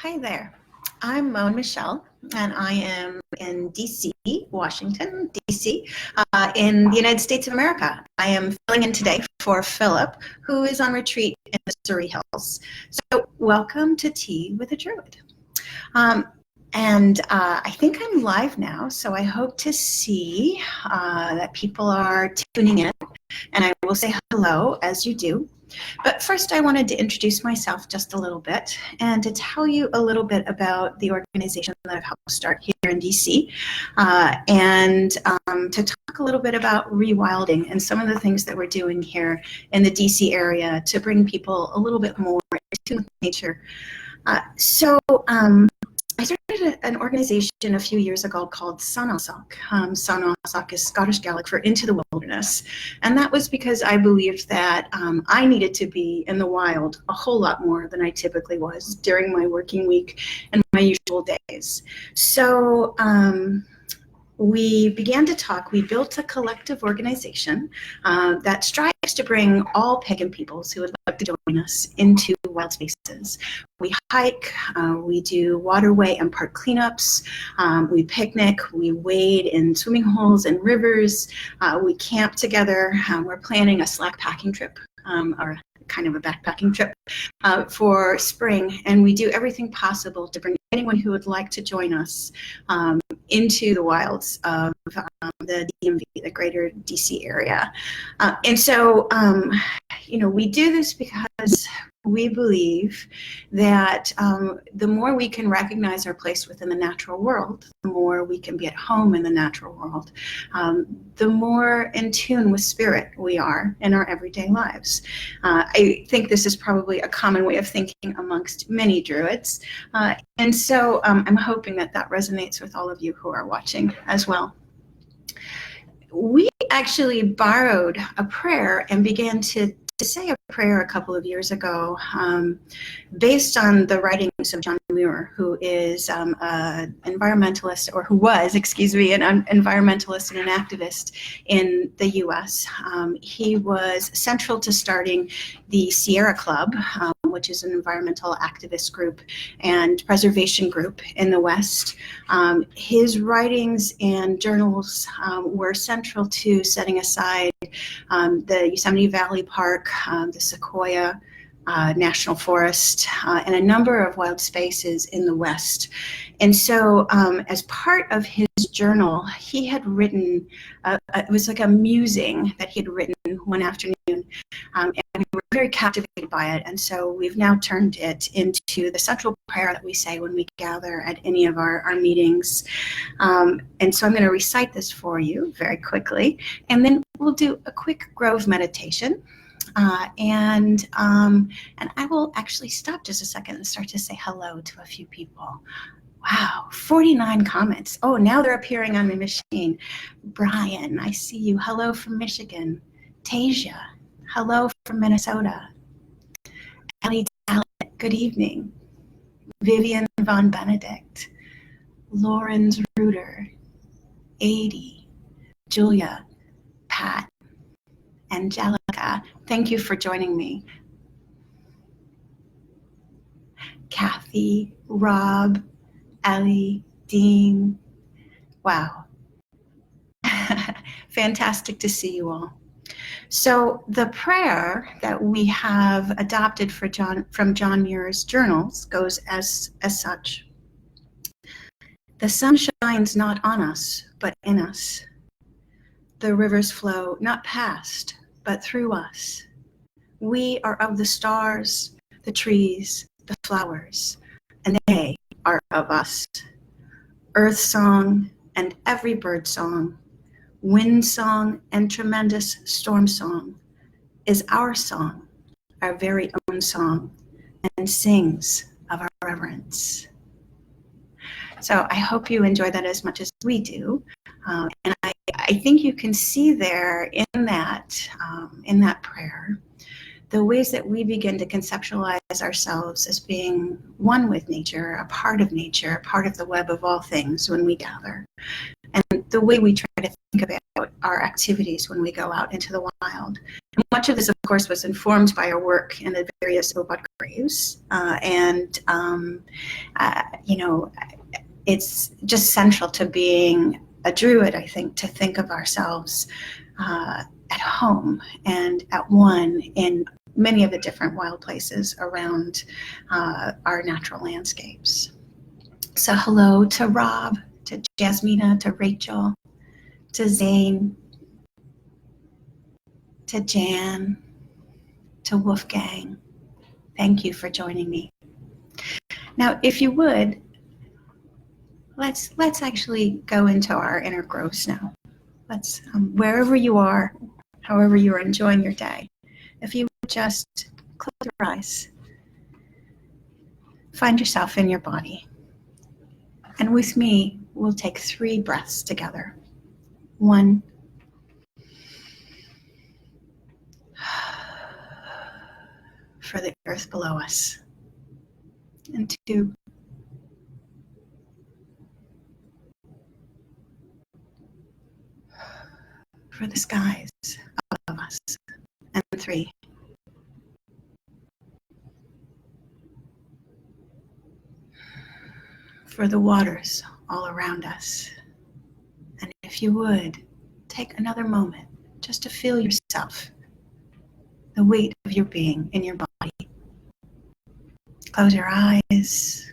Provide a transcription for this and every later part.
Hi there. I'm Moan Michelle, and I am in DC, Washington, DC, in the United States of America. I am filling in today for Philip, who is on retreat in the Surrey Hills. So, welcome to Tea with a Druid. I think I'm live now, so I hope to see that people are tuning in, and I will say hello as you do. But first, I wanted to introduce myself just a little bit and to tell you a little bit about the organization that I've helped start here in DC, and to talk a little bit about rewilding and some of the things that we're doing here in the DC area to bring people a little bit more into nature. I started an organization a few years ago called Sanalsak. Sanalsak is Scottish Gaelic for into the wilderness. And that was because I believed that I needed to be in the wild a whole lot more than I typically was during my working week and my usual days. So we began to talk. We built a collective organization that strives to bring all pagan peoples who would like to join us into wild spaces. We hike, we do waterway and park cleanups, we picnic, we wade in swimming holes and rivers, we camp together. We're planning a slack packing trip, or kind of a backpacking trip for spring, and we do everything possible to bring anyone who would like to join us into the wilds of the DMV, the greater DC area. We do this because we believe that the more we can recognize our place within the natural world, the more we can be at home in the natural world, the more in tune with spirit we are in our everyday lives. I think this is probably a common way of thinking amongst many Druids. I'm hoping that resonates with all of you who are watching as well. We actually borrowed a prayer and began to say a prayer a couple of years ago based on the writings of John Muir, who is an environmentalist, or who was, an environmentalist and an activist in the U.S. He was central to starting the Sierra Club, which is an environmental activist group and preservation group in the West. His writings and journals were central to setting aside the Yosemite Valley Park, the Sequoia National Forest, and a number of wild spaces in the West. And so as part of his journal, he had written, it was like a musing that he had written one afternoon, and we were very captivated by it. And so we've now turned it into the central prayer that we say when we gather at any of our meetings. And so I'm going to recite this for you very quickly, and then we'll do a quick grove meditation. And I will actually stop just a second and start to say hello to a few people. Wow, 49 comments. Oh, now they're appearing on my machine. Brian, I see you. Hello from Michigan. Tasia, hello from Minnesota. Ellie Talent, good evening. Vivian Von Benedict. Lawrence Reuter. Adi. Julia. Pat. Angelica, thank you for joining me. Kathy, Rob, Ellie, Dean. Wow. Fantastic to see you all. So the prayer that we have adopted from John Muir's journals goes as such. The sun shines not on us, but in us. The rivers flow not past, but through us. We are of the stars, the trees, the flowers, and they are of us. Earth song and every bird song, wind song and tremendous storm song is our song, our very own song, and sings of our reverence. So I hope you enjoy that as much as we do. And I think you can see there in that prayer the ways that we begin to conceptualize ourselves as being one with nature, a part of the web of all things when we gather, and the way we try to think about our activities when we go out into the wild. Much of this, of course, was informed by our work in the various Obot graves, it's just central to being a Druid, I think, to think of ourselves at home and at one in many of the different wild places around our natural landscapes. So hello to Rob, to Jasmina, to Rachel, to Zane, to Jan, to Wolfgang. Thank you for joining me. Now, if you would, let's actually go into our inner groves now. Let's, wherever you are, however you're enjoying your day, if you would just close your eyes, find yourself in your body. And with me, we'll take 3 breaths together. 1, for the earth below us. And 2, for the skies above us. And 3, for the waters all around us. And if you would, take another moment just to feel yourself, the weight of your being in your body. Close your eyes,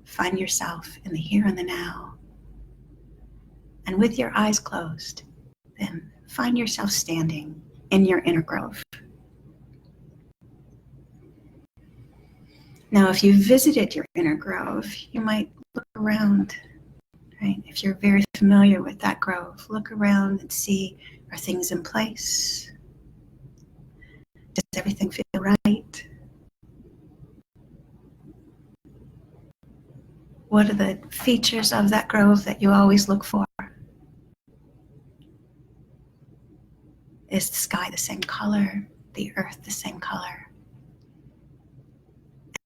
find yourself in the here and the now. And with your eyes closed, then find yourself standing in your inner grove. Now, if you visited your inner grove, you might look around, right? If you're very familiar with that grove, look around and see, are things in place? Does everything feel right? What are the features of that grove that you always look for? Is the sky the same color? The earth the same color?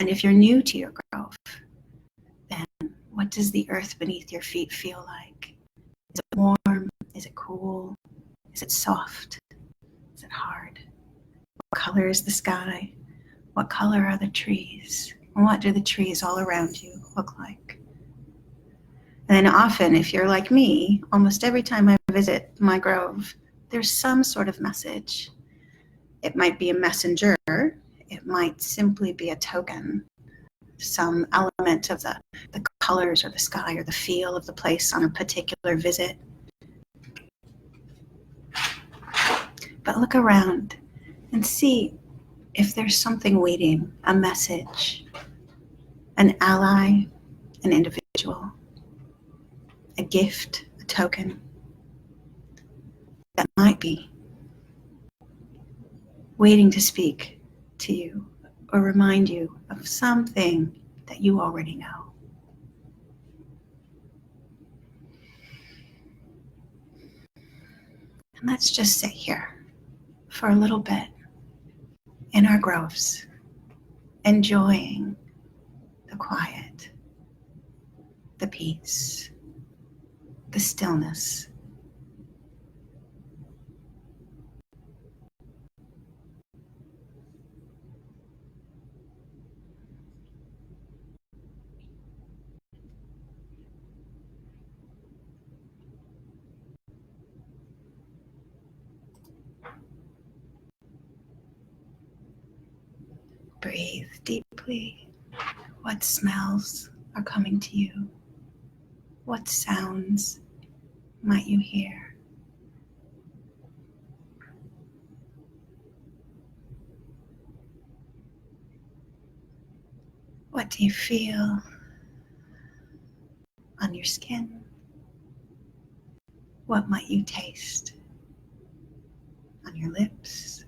And if you're new to your grove, then what does the earth beneath your feet feel like? Is it warm? Is it cool? Is it soft? Is it hard? What color is the sky? What color are the trees? And what do the trees all around you look like? And then often, if you're like me, almost every time I visit my grove, there's some sort of message. It might be a messenger. It might simply be a token, some element of the colors or the sky or the feel of the place on a particular visit. But look around and see if there's something waiting, a message, an ally, an individual, a gift, a token that might be waiting to speak to you or remind you of something that you already know. And let's just sit here for a little bit in our groves, enjoying the quiet, the peace, the stillness. Breathe deeply. What smells are coming to you? What sounds might you hear? What do you feel on your skin? What might you taste on your lips?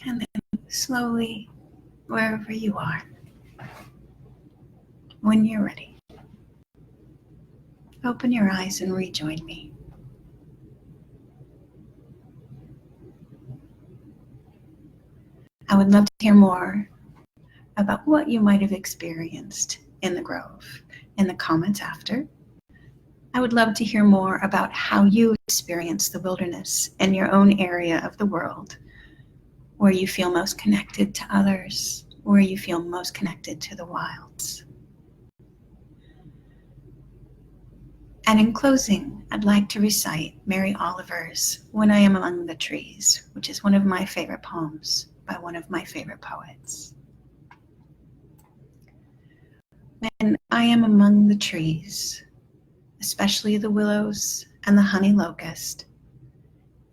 And then slowly, wherever you are, when you're ready, open your eyes and rejoin me. I would love to hear more about what you might have experienced in the grove in the comments after. I would love to hear more about how you experience the wilderness in your own area of the world, where you feel most connected to others, where you feel most connected to the wilds. And in closing, I'd like to recite Mary Oliver's When I Am Among the Trees, which is one of my favorite poems by one of my favorite poets. When I am among the trees, especially the willows and the honey locust,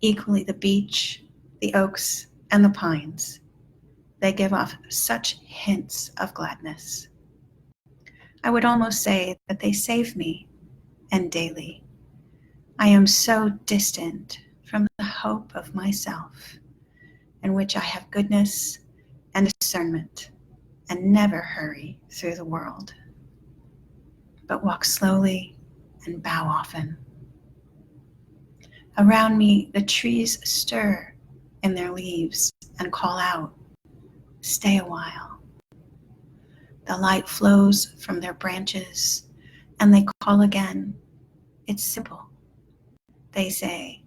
equally the beech, the oaks, and the pines, they give off such hints of gladness. I would almost say that they save me, and daily I am so distant from the hope of myself, in which I have goodness and discernment, and never hurry through the world, but walk slowly and bow often. Around me the trees stir in their leaves and call out, "Stay a while." The light flows from their branches and they call again. It's simple. They say,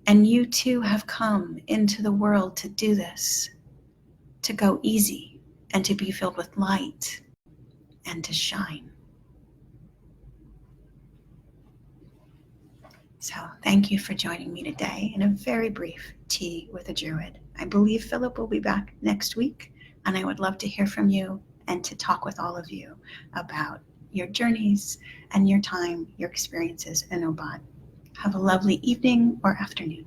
and you too have come into the world to do this, to go easy and to be filled with light and to shine. So thank you for joining me today in a very brief tea with a Druid. I believe Philip will be back next week, and I would love to hear from you and to talk with all of you about your journeys and your time, your experiences in Obat. Have a lovely evening or afternoon.